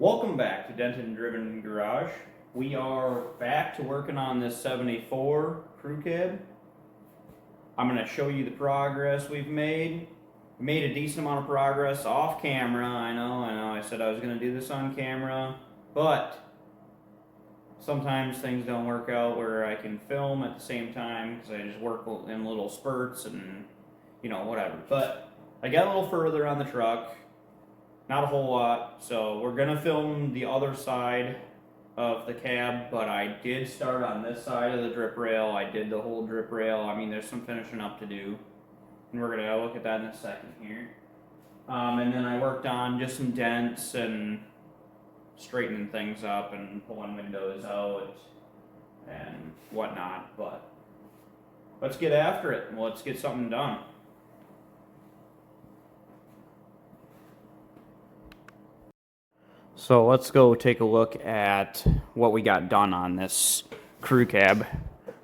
Welcome back to Denton Driven Garage. We are back to working on this 74 crew cab. I'm going to show you the progress we've made. We made a decent amount of progress off camera. I know. I said I was going to do this on camera, but sometimes things don't work out where I can film at the same time because I just work in little spurts and, whatever. But I got a little further on the truck. Not a whole lot, so we're gonna film the other side of the cab, but I did start on this side of the drip rail. I did the whole drip rail. I mean, there's some finishing up to do, and we're gonna look at that in a second here. And then I worked on just some dents and straightening things up and pulling windows out and whatnot, but let's get after it and let's get something done. So let's go take a look at what we got done on this crew cab.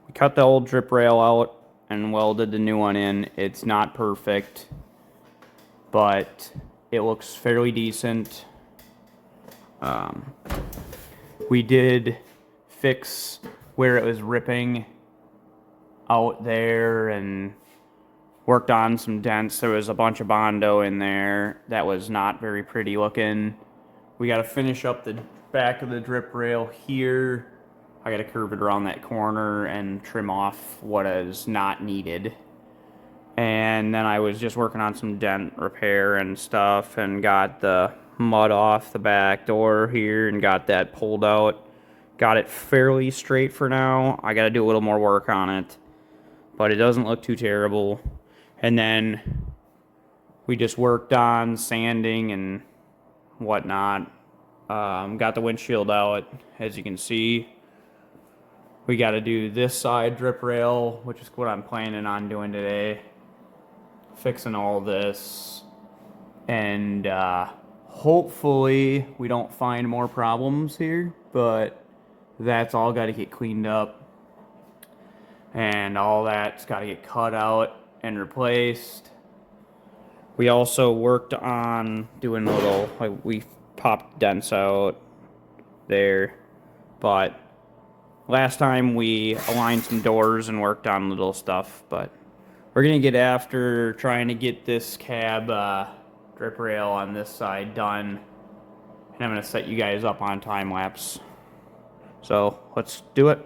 We cut the old drip rail out and welded the new one in. It's not perfect, but it looks fairly decent. We did fix where it was ripping out there and worked on some dents. There was a bunch of Bondo in there that was not very pretty looking. We got to finish up the back of the drip rail here. I got to curve it around that corner and trim off what is not needed. And then I was just working on some dent repair and stuff and got the mud off the back door here and got that pulled out. Got it fairly straight for now. I got to do a little more work on it, but it doesn't look too terrible. And then we just worked on sanding and whatnot. Got the windshield out, as you can see. We got to do this side drip rail, which is what I'm planning on doing today. Fixing all this, and hopefully we don't find more problems here, but that's all got to get cleaned up, and all that's got to get cut out and replaced. We also worked on doing a little, we popped dents out there, but last time we aligned some doors and worked on little stuff, but we're going to get after trying to get this cab drip rail on this side done, and I'm going to set you guys up on time lapse. So let's do it.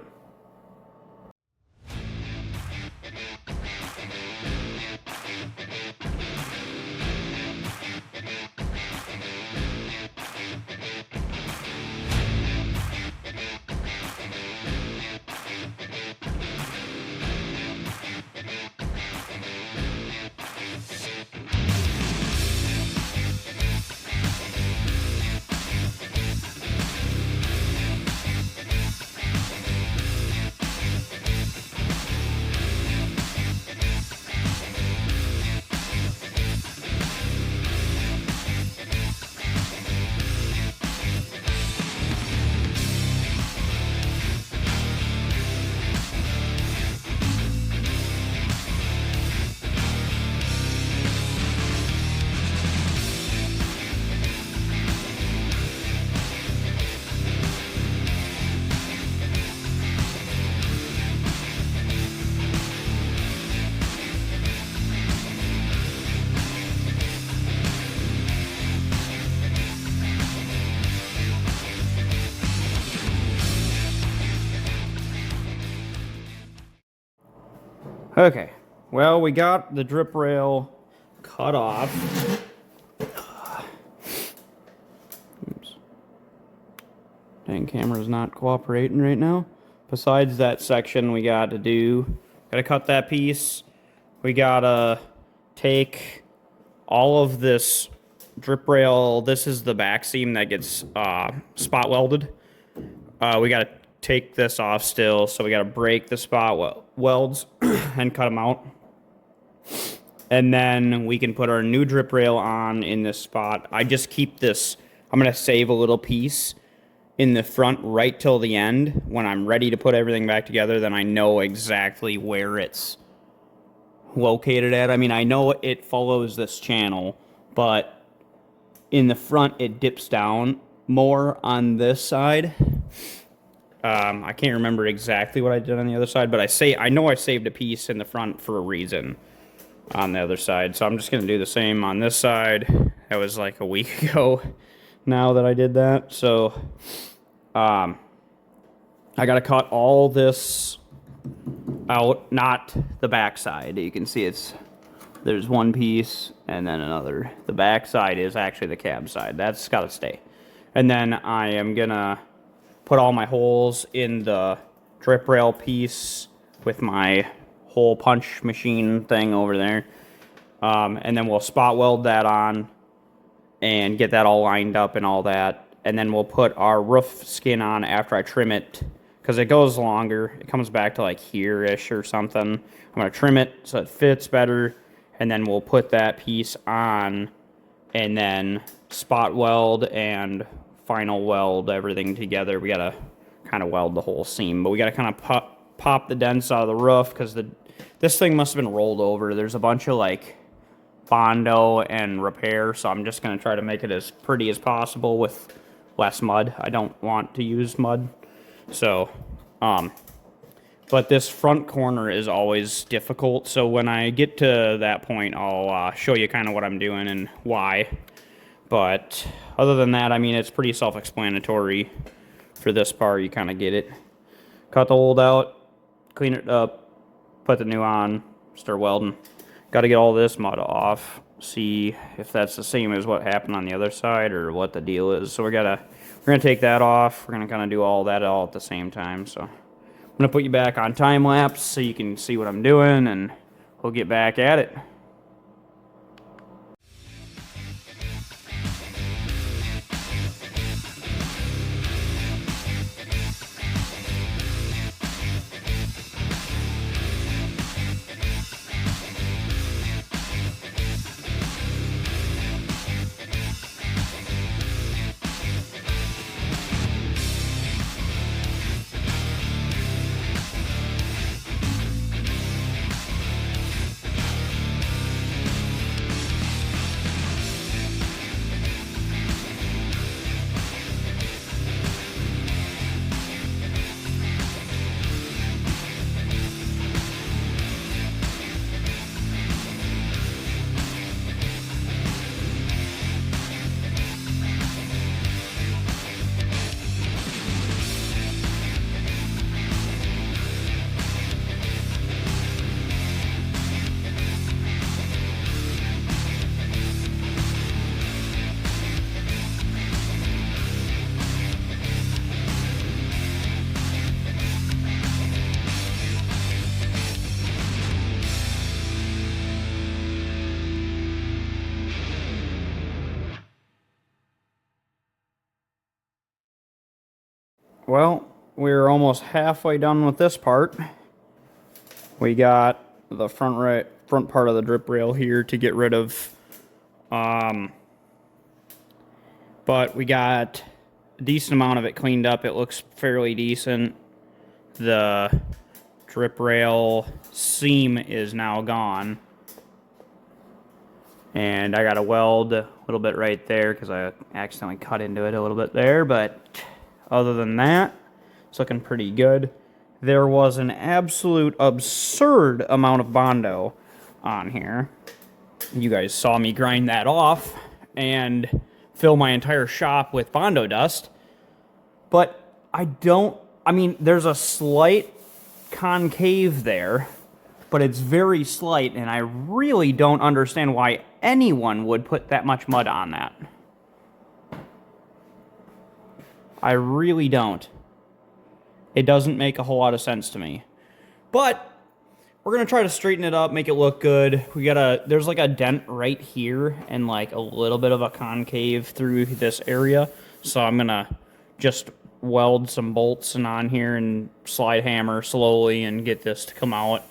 Okay, well, we got the drip rail cut off. Oops. Dang, camera's not cooperating right now. Besides that section we got to cut that piece. We gotta take all of this drip rail. This is the back seam that gets spot welded. We gotta take this off still, so we got to break the spot welds and cut them out, and then we can put our new drip rail on in this spot. I just keep this, I'm going to save a little piece in the front right till the end. When I'm ready to put everything back together, then I know exactly where it's located at. I mean, I know it follows this channel, but in the front it dips down more on this side. I can't remember exactly what I did on the other side, but I know I saved a piece in the front for a reason on the other side. So I'm just going to do the same on this side. That was like a week ago now that I did that. So I got to cut all this out, not the back side. You can see there's one piece and then another. The back side is actually the cab side. That's got to stay. And then I am going to put all my holes in the drip rail piece with my hole punch machine thing over there. And then we'll spot weld that on and get that all lined up and all that. And then we'll put our roof skin on after I trim it, because it goes longer. It comes back to like here-ish or something. I'm going to trim it so it fits better, and then we'll put that piece on and then spot weld and final weld everything together. We got to kind of weld the whole seam, but we got to kind of pop the dents out of the roof, because this thing must have been rolled over. There's a bunch of like Bondo and repair, so I'm just going to try to make it as pretty as possible with less mud. I don't want to use mud. So, but this front corner is always difficult, so when I get to that point, I'll show you kind of what I'm doing and why. But other than that, I mean, it's pretty self-explanatory for this part. You kind of get it. Cut the old out, clean it up, put the new on, start welding. Got to get all this mud off, see if that's the same as what happened on the other side or what the deal is. So we're gonna take that off. We're gonna kind of do all that all at the same time. So I'm gonna put you back on time lapse so you can see what I'm doing, and we'll get back at it. Well, we're almost halfway done with this part. We got the front part of the drip rail here to get rid of. But we got a decent amount of it cleaned up. It looks fairly decent. The drip rail seam is now gone. And I got to weld a little bit right there because I accidentally cut into it a little bit there, but other than that, it's looking pretty good. There was an absolute absurd amount of Bondo on here. You guys saw me grind that off and fill my entire shop with Bondo dust. But I mean, there's a slight concave there, but it's very slight, and I really don't understand why anyone would put that much mud on that. I really don't. It doesn't make a whole lot of sense to me. But we're gonna try to straighten it up, make it look good. There's like a dent right here and like a little bit of a concave through this area. So I'm gonna just weld some bolts on here and slide hammer slowly and get this to come out.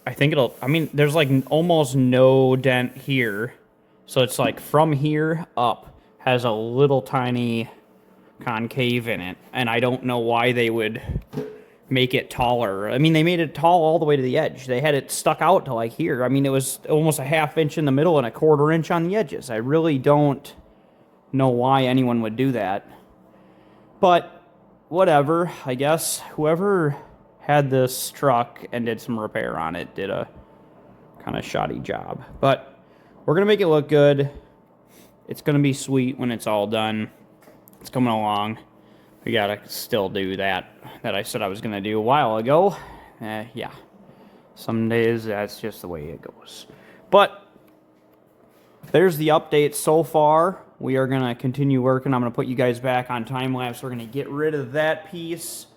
I mean, there's like almost no dent here. So it's like from here up has a little tiny concave in it, and I don't know why they would make it taller. I mean, they made it tall all the way to the edge. They had it stuck out to like here. I mean, it was almost a half inch in the middle and a quarter inch on the edges. I really don't know why anyone would do that. But whatever, I guess whoever had this truck and did some repair on it did a kind of shoddy job. But we're going to make it look good. It's going to be sweet when it's all done. It's coming along. We got to still do that I said I was going to do a while ago. Yeah. Some days that's just the way it goes. But there's the update so far. We are going to continue working. I'm going to put you guys back on time lapse. We're going to get rid of that piece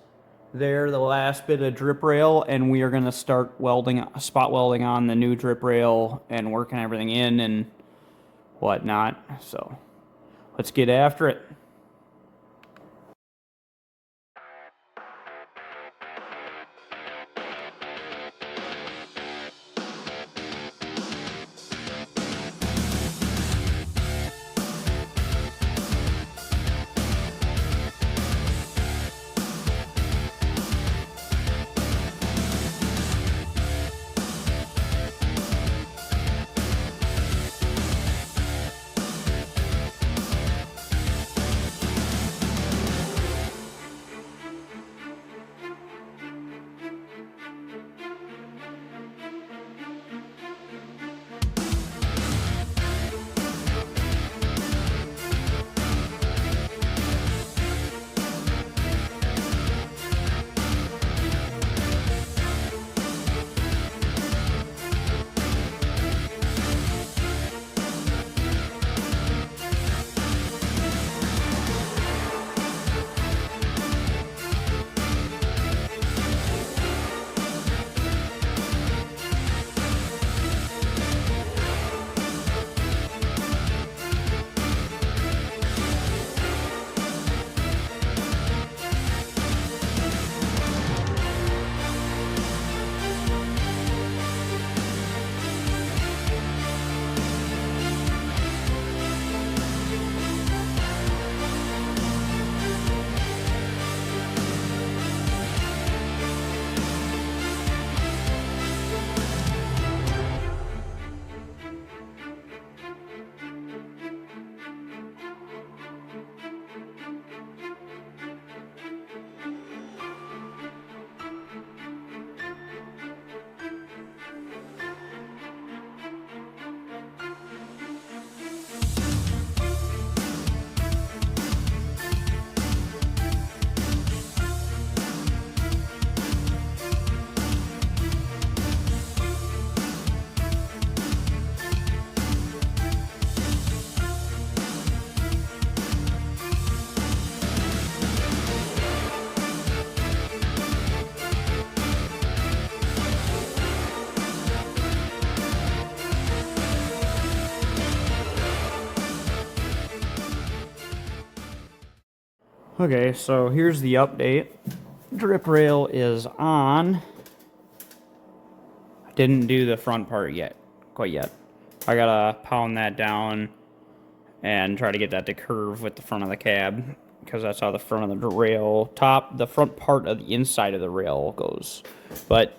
there, the last bit of drip rail, and we are going to start welding, spot welding on the new drip rail and working everything in and whatnot. So let's get after it. Okay, so here's the update. Drip rail is on. I didn't do the front part quite yet. I gotta pound that down and try to get that to curve with the front of the cab, because that's how the front of the rail, the front part of the inside of the rail goes. But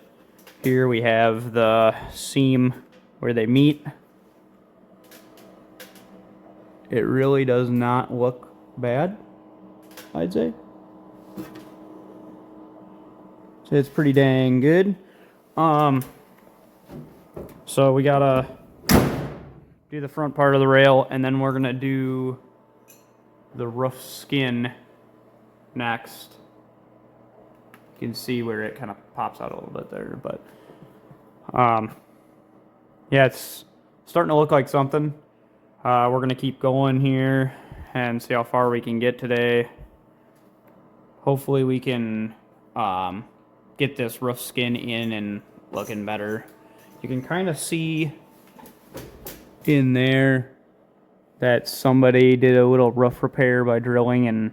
here we have the seam where they meet. It really does not look bad, I'd say. So it's pretty dang good. So we gotta do the front part of the rail, and then we're gonna do the roof skin next. You can see where it kind of pops out a little bit there, but yeah, it's starting to look like something. We're gonna keep going here and see how far we can get today. Hopefully we can get this roof skin in and looking better. You can kind of see in there that somebody did a little roof repair by drilling and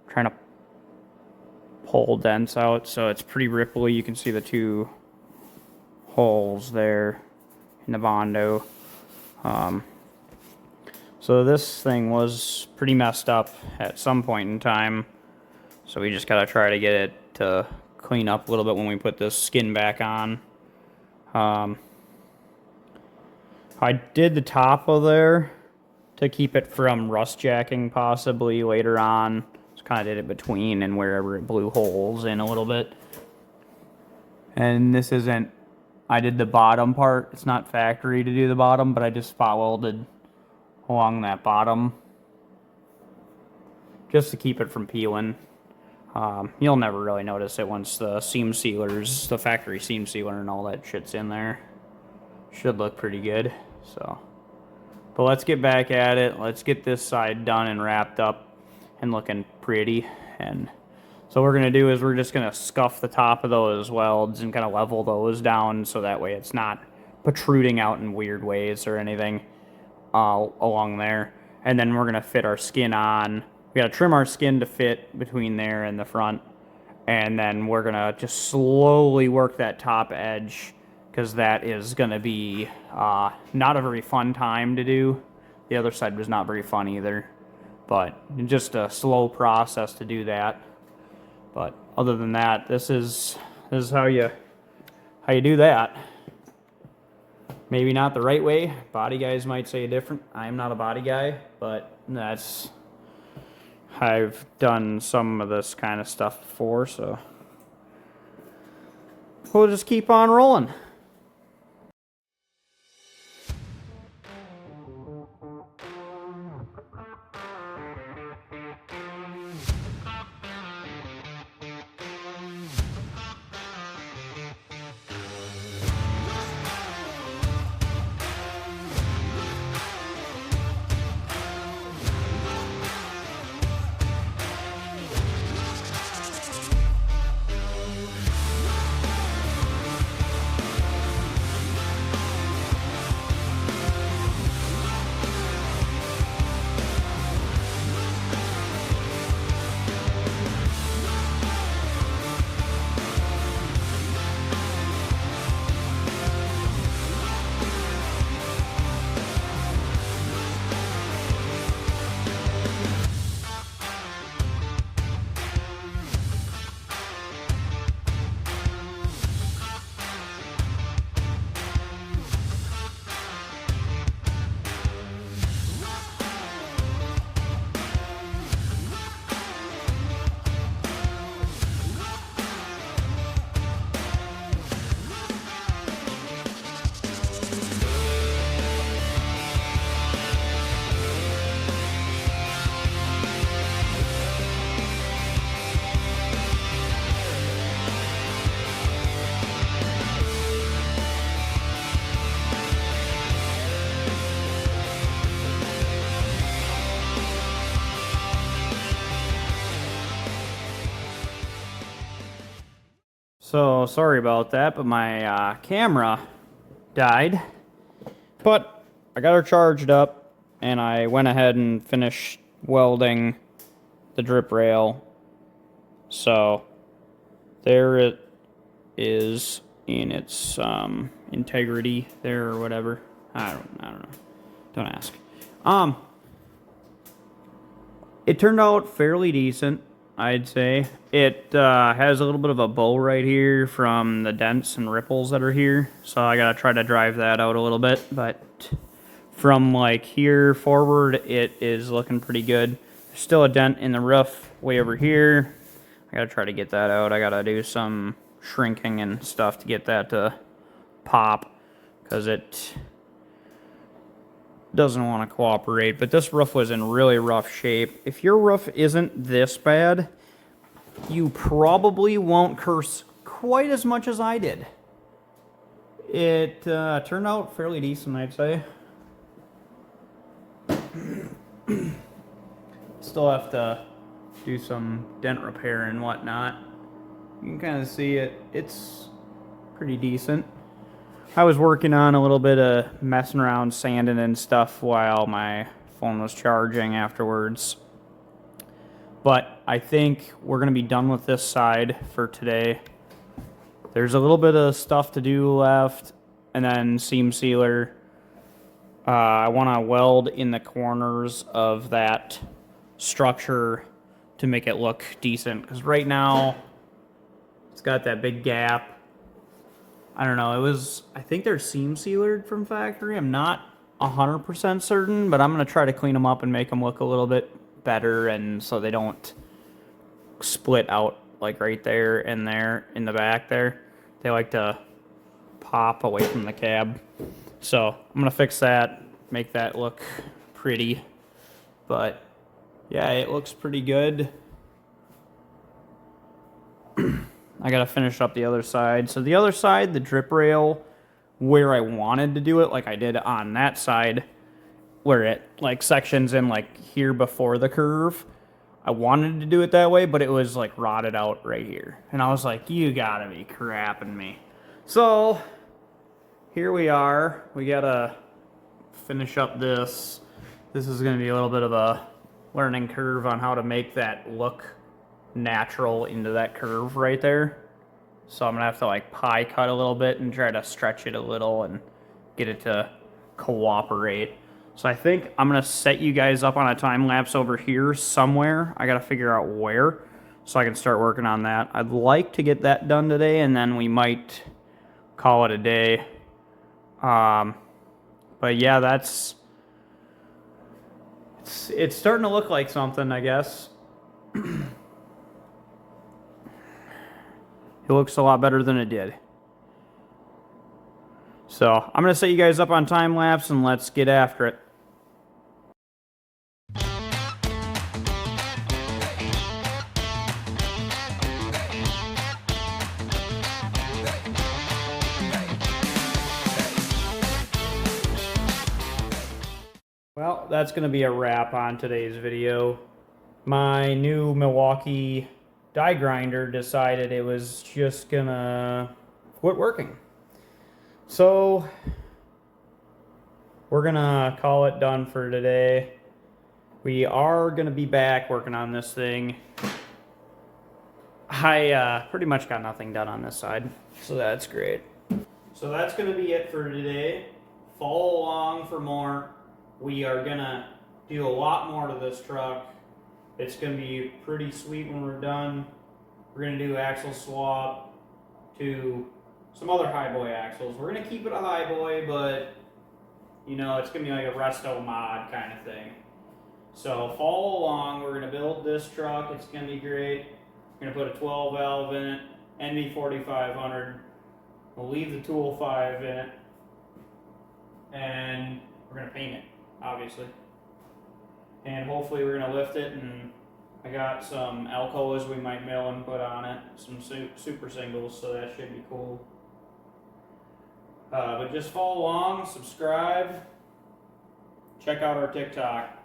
trying to pull dents out, so it's pretty ripply. You can see the two holes there in the Bondo. So this thing was pretty messed up at some point in time, so we just gotta try to get it to clean up a little bit when we put this skin back on. I did the top of there to keep it from rust jacking possibly later on. Just kind of did it between and wherever it blew holes in a little bit. And this isn't, I did the bottom part. It's not factory to do the bottom, but I just spot welded along that bottom just to keep it from peeling. You'll never really notice it once the seam sealers, the factory seam sealer and all that shit's in there. Should look pretty good. So, but let's get back at it. Let's get this side done and wrapped up and looking pretty. And so what we're going to do is we're just going to scuff the top of those welds and kind of level those down so that way it's not protruding out in weird ways or anything along there. And then we're going to fit our skin on. We got to trim our skin to fit between there and the front. And then we're going to just slowly work that top edge because that is going to be not a very fun time to do. The other side was not very fun either. But just a slow process to do that. But other than that, this is how you do that. Maybe not the right way. Body guys might say different. I'm not a body guy, but that's... I've done some of this kind of stuff before, so we'll just keep on rolling. So, sorry about that, but my camera died. But I got her charged up, and I went ahead and finished welding the drip rail. So, there it is in its integrity there or whatever. I don't know. Don't ask. It turned out fairly decent, I'd say. It has a little bit of a bow right here from the dents and ripples that are here. So I gotta try to drive that out a little bit. But from like here forward, it is looking pretty good. There's still a dent in the roof way over here. I gotta try to get that out. I gotta do some shrinking and stuff to get that to pop. Because it doesn't want to cooperate. But this roof was in really rough shape. If your roof isn't this bad, you probably won't curse quite as much as I did. It turned out fairly decent, I'd say. Still have to do some dent repair and whatnot. You can kind of see it. It's pretty decent. I was working on a little bit of messing around, sanding and stuff while my phone was charging afterwards. But I think we're going to be done with this side for today. There's a little bit of stuff to do left, and then seam sealer. I want to weld in the corners of that structure to make it look decent. Because right now, it's got that big gap. I don't know, I think they're seam sealered from factory. I'm not 100% certain, but I'm going to try to clean them up and make them look a little bit better, and so they don't split out like right there and there in the back there. They like to pop away from the cab. So I'm going to fix that, make that look pretty. But yeah, it looks pretty good. I got to finish up the other side. So the other side, the drip rail, where I wanted to do it, like I did on that side, where it like sections in like here before the curve, I wanted to do it that way, but it was like rotted out right here. And I was like, you gotta be crapping me. So here we are. We gotta finish up this. This is gonna be a little bit of a learning curve on how to make that look natural into that curve right there. So I'm gonna have to like pie cut a little bit and try to stretch it a little and get it to cooperate. So I think I'm gonna set you guys up on a time lapse over here somewhere. I gotta figure out where so I can start working on that. I'd like to get that done today, and then we might call it a day. But yeah, it's starting to look like something, I guess. It looks a lot better than it did. So I'm going to set you guys up on time lapse and let's get after it. Well, that's going to be a wrap on today's video. My new Milwaukee die grinder decided it was just gonna quit working. So we're gonna call it done for today. We are gonna be back working on this thing. I pretty much got nothing done on this side, so that's great. So that's gonna be it for today. Follow along for more. We are gonna do a lot more to this truck. It's going to be pretty sweet when we're done. We're going to do axle swap to some other highboy axles. We're going to keep it a highboy, but, you know, it's going to be like a resto mod kind of thing. So follow along. We're going to build this truck. It's going to be great. We're going to put a 12 valve in it, NV4500. We'll leave the Tool 5 in it. And we're going to paint it, obviously. And hopefully we're going to lift it, and I got some Alcoas we might mill and put on it, some super singles, so that should be cool. But just follow along, subscribe, check out our TikTok.